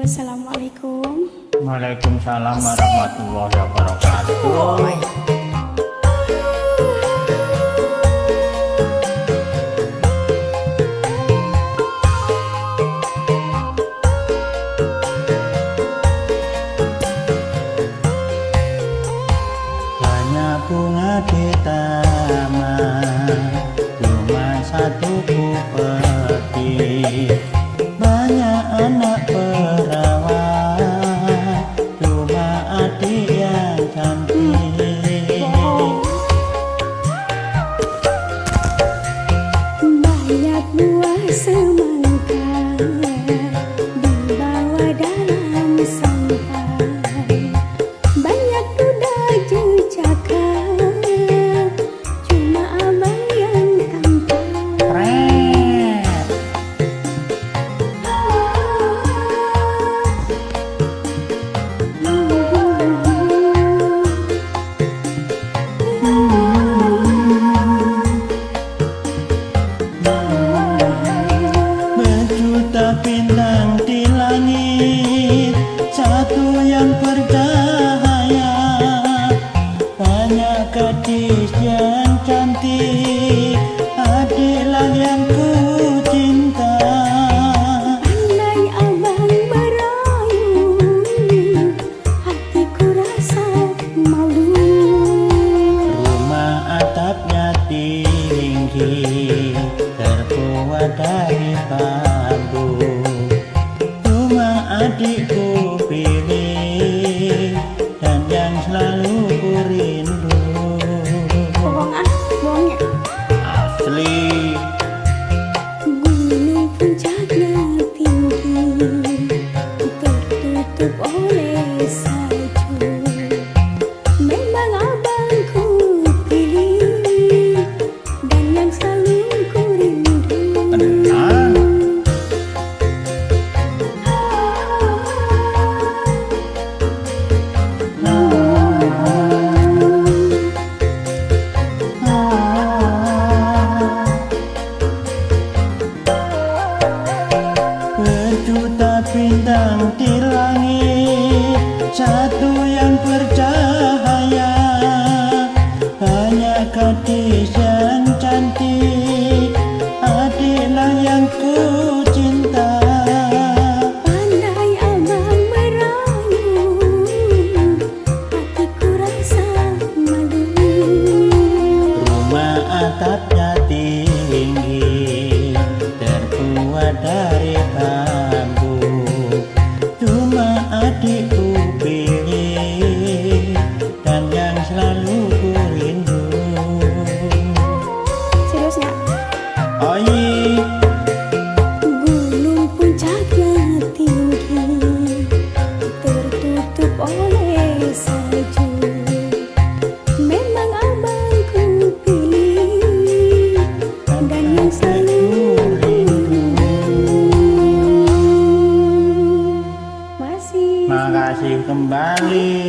Assalamualaikum. Waalaikumsalam warahmatullahi wabarakatuh. Banyak bunga di taman, cuma satu kupeti. Banyak anak perawan, cuma adik yang cantik. Banyak buah semangka dibawa dalam sampai. Banyak kuda jejaka, cuma abang yang tampan. Berjuta bintang di langit, satu yang bercahaya. Banyak gadis yang cantik, adiklah yang ku cinta. Andai abang merayu, hatiku rasa malu. Rumah atapnya tinggi, terbuat dari bambu. Cuma adikku pilih, dan yang selalu ku rindu. Bohong ah, bohong ya. Asli. Gunung puncaknya tinggi, tertutup oleh salju. Memang abang ku pilih, dan yang selalu ku rindu. Berjuta bintang di langit, satu yang bercahaya. Banyak gadis yang cantik, adiklah yang ku cinta. Pandai abang merayu, hatiku rasa malu. Rumah atapnya tinggi, terbuat dari bambu. Cuma adikku pilih, dan yang selalu ku rindu. Seriusnya? Oi. Gunung puncaknya tinggi, tertutup oleh salju. Memang abang ku pilih, dan yang selalu rindu. Makasih kembali.